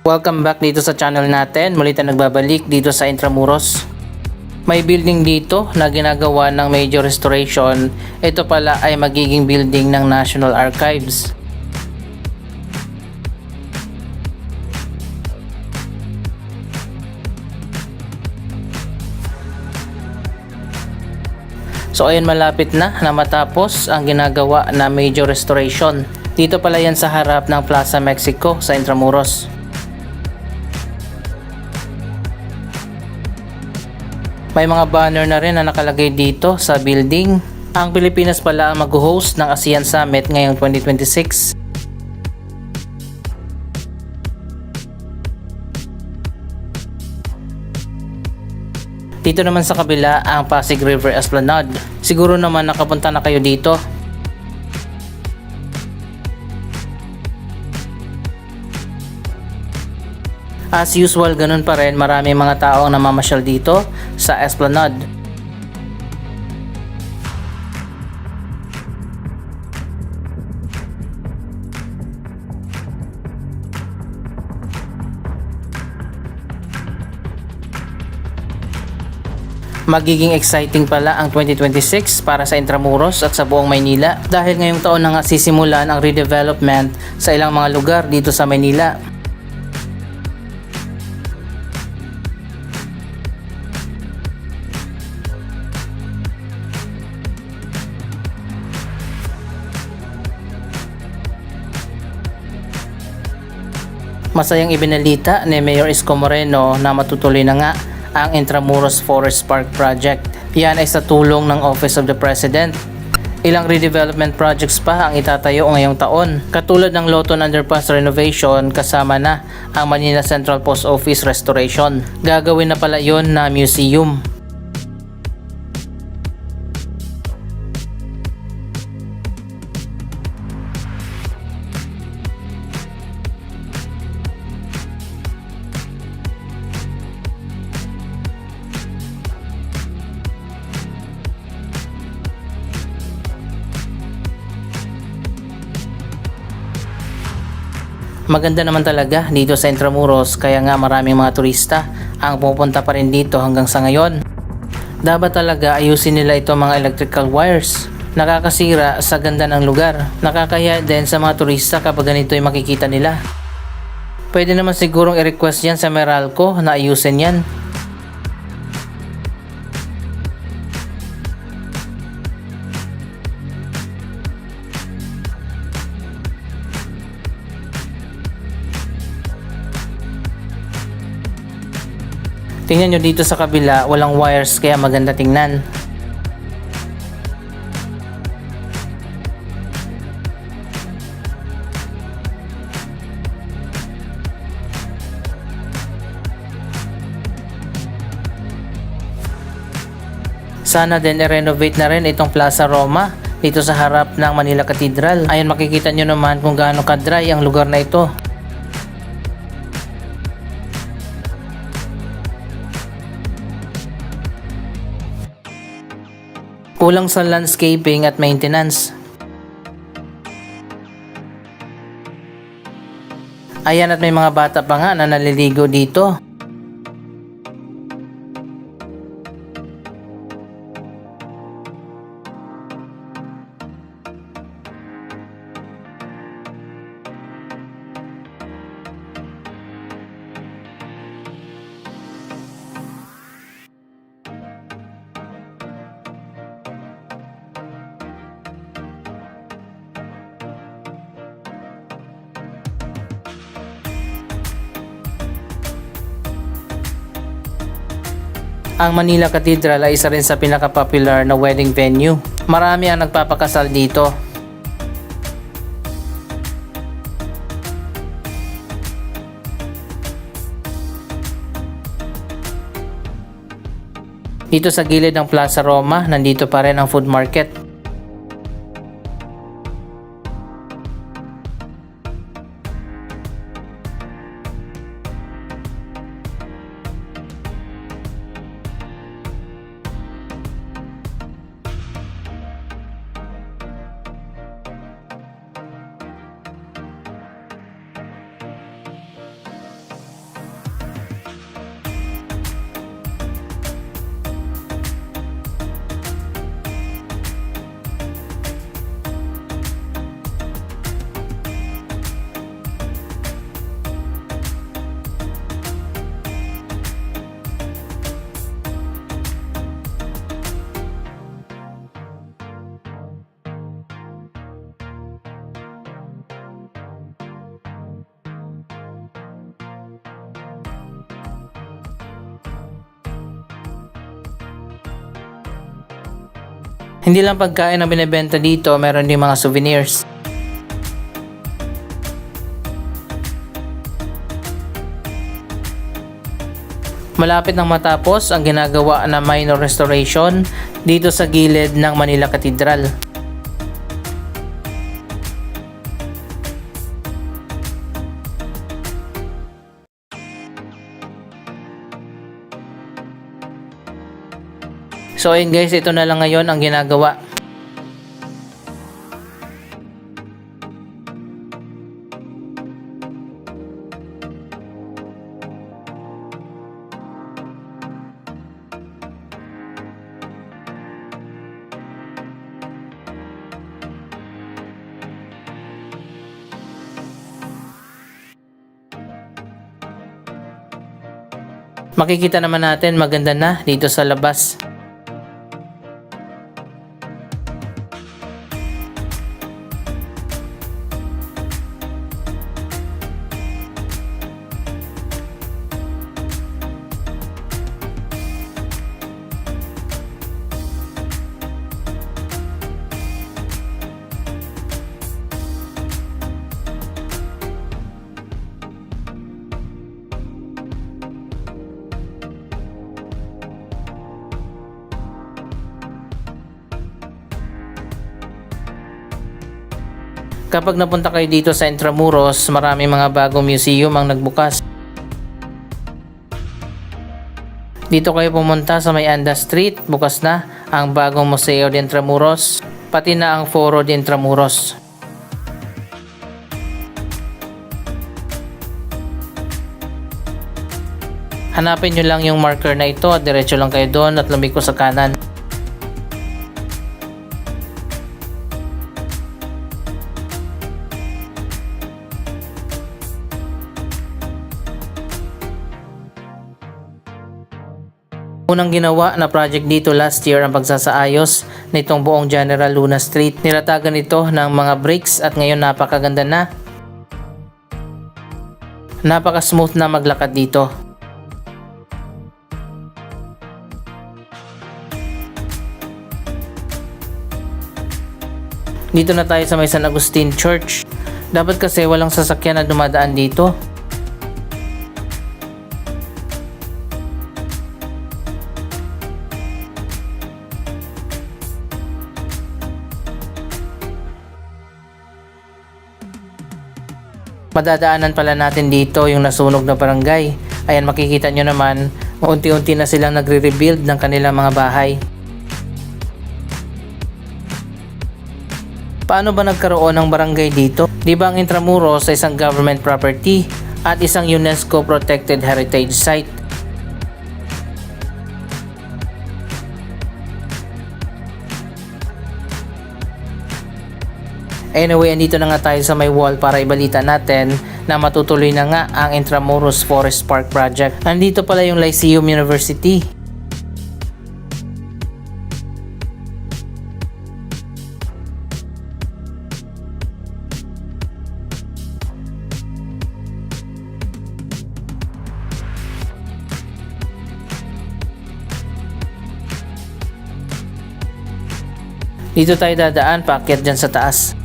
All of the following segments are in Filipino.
Welcome back dito sa channel natin. Muli tayong nagbabalik dito sa Intramuros. May building dito na ginagawa ng major restoration. Ito pala ay magiging building ng National Archives. So ayun, malapit na matapos ang ginagawa na major restoration. Dito pala yan sa harap ng Plaza Mexico sa Intramuros. May mga banner na rin na nakalagay dito sa building. Ang Pilipinas pala ang mag-host ng ASEAN Summit ngayong 2026. Dito naman sa kabila ang Pasig River Esplanade. Siguro naman nakapunta na kayo dito. As usual, ganun pa rin, marami mga taong namamasyal dito sa Esplanade. Magiging exciting pala ang 2026 para sa Intramuros at sa buong Maynila dahil ngayong taon na nga sisimulan ang redevelopment sa ilang mga lugar dito sa Maynila. Masayang ibinalita ni Mayor Isko Moreno na matutuloy na nga ang Intramuros Forest Park Project. Yan ay sa tulong ng Office of the President. Ilang redevelopment projects pa ang itatayo ngayong taon, katulad ng Loton Underpass renovation kasama na ang Manila Central Post Office restoration. Gagawin na pala yon na museum. Maganda naman talaga dito sa Intramuros, kaya nga maraming mga turista ang pupunta pa rin dito hanggang sa ngayon. Dapat talaga ayusin nila itong mga electrical wires. Nakakasira sa ganda ng lugar. Nakakahiya din sa mga turista kapag ganito yung makikita nila. Pwede naman sigurong i-request yan sa Meralco na ayusin yan. Tingnan nyo dito sa kabila, walang wires kaya maganda tingnan. Sana din i-renovate na rin itong Plaza Roma dito sa harap ng Manila Cathedral. Ayun, makikita nyo naman kung gaano ka-dry ang lugar na ito. Kulang sa landscaping at maintenance. Ayan, at may mga bata pa nga na naliligo dito. Ang Manila Cathedral ay isa rin sa pinaka-popular na wedding venue. Marami ang nagpapakasal dito. Dito sa gilid ng Plaza Roma, nandito pa rin ang food market. Hindi lang pagkain ang binebenta dito, meron din mga souvenirs. Malapit nang matapos ang ginagawa na minor restoration dito sa gilid ng Manila Cathedral. So ayun guys, ito na lang ngayon ang ginagawa. Makikita naman natin maganda na dito sa labas. Kapag napunta kayo dito sa Intramuros, maraming mga bagong museum ang nagbukas. Dito kayo pumunta sa May Anda Street, bukas na ang bagong Museo de Intramuros, pati na ang Foro de Intramuros. Hanapin nyo lang yung marker na ito at diretso lang kayo doon at lumiko sa kanan. Unang ginawa na project dito last year ang pagsasaayos nitong buong General Luna Street. Nilatagan ito ng mga bricks at ngayon napakaganda na. Napaka-smooth na maglakad dito. Dito na tayo sa may San Agustin Church. Dapat kasi walang sasakyan na dumadaan dito. Madadaanan pala natin dito yung nasunog na barangay. Ayan, makikita nyo naman, unti-unti na silang nagre-rebuild ng kanilang mga bahay. Paano ba nagkaroon ng barangay dito? Di ba ang Intramuros ay isang government property at isang UNESCO Protected Heritage Site? Anyway, andito na nga tayo sa may wall para ibalita natin na matutuloy na nga ang Intramuros Forest Park Project. Nandito pala yung Lyceum University. Dito tayo dadaan, paakyat dyan sa taas.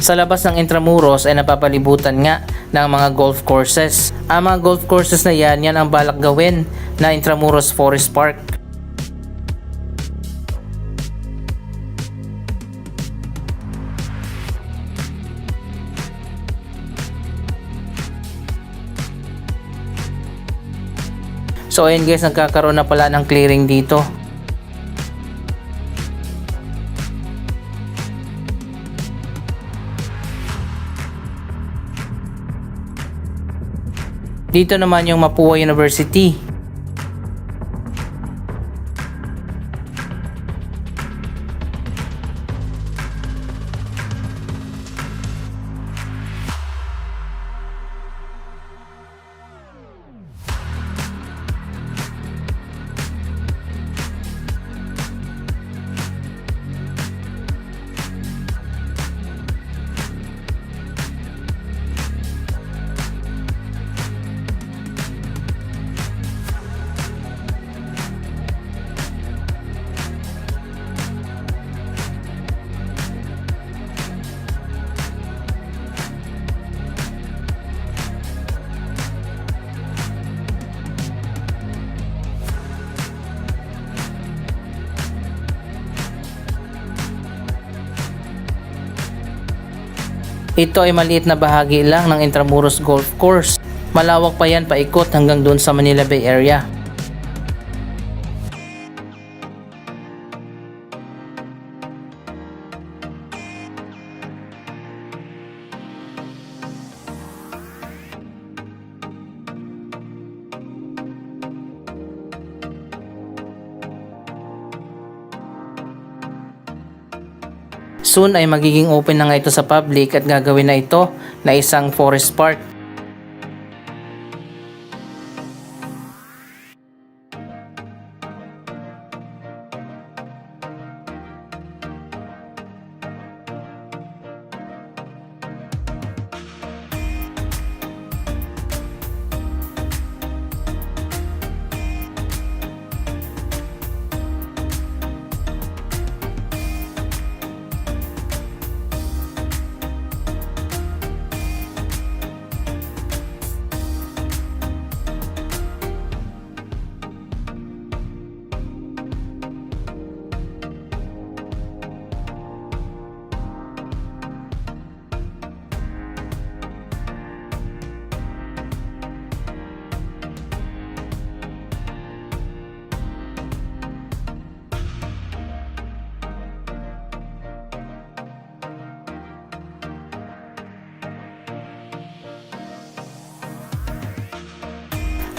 Sa labas ng Intramuros ay napapalibutan nga ng mga golf courses. Ang mga golf courses na yan ang balak gawin na Intramuros Forest Park. So ayun guys, nagkakaroon na pala ng clearing dito. Dito naman yung Mapua University. Ito ay maliit na bahagi lang ng Intramuros Golf Course. Malawak pa yan paikot hanggang doon sa Manila Bay Area. Soon ay magiging open na nga ito sa public at gagawin na ito na isang forest park.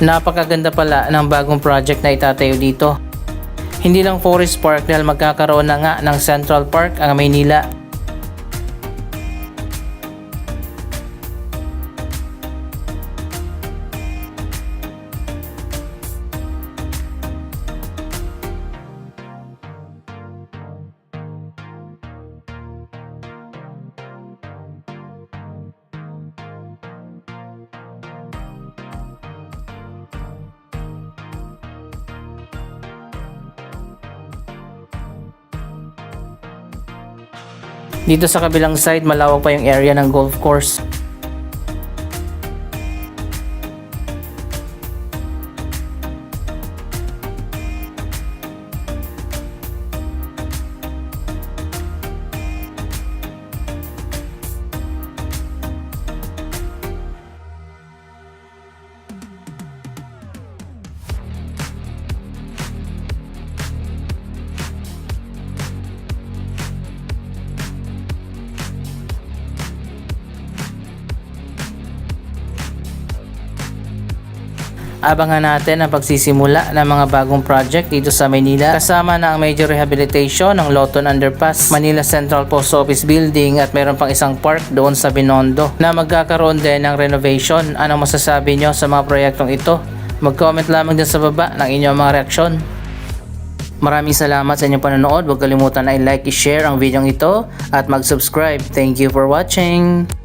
Napakaganda pala ng bagong project na itatayo dito. Hindi lang forest park dahil magkakaroon na nga ng Central Park ang Maynila. Dito sa kabilang side, malawak pa yung area ng golf course. Abangan natin ang pagsisimula ng mga bagong project dito sa Maynila, kasama na ang major rehabilitation ng Loton Underpass, Manila Central Post Office Building at mayroon pang isang park doon sa Binondo na magkakaroon din ng renovation. Anong masasabi nyo sa mga proyektong ito? Mag-comment lamang din sa baba ng inyong mga reaksyon. Maraming salamat sa inyong panonood. Huwag kalimutan na i-like, i-share ang video ito at mag-subscribe. Thank you for watching!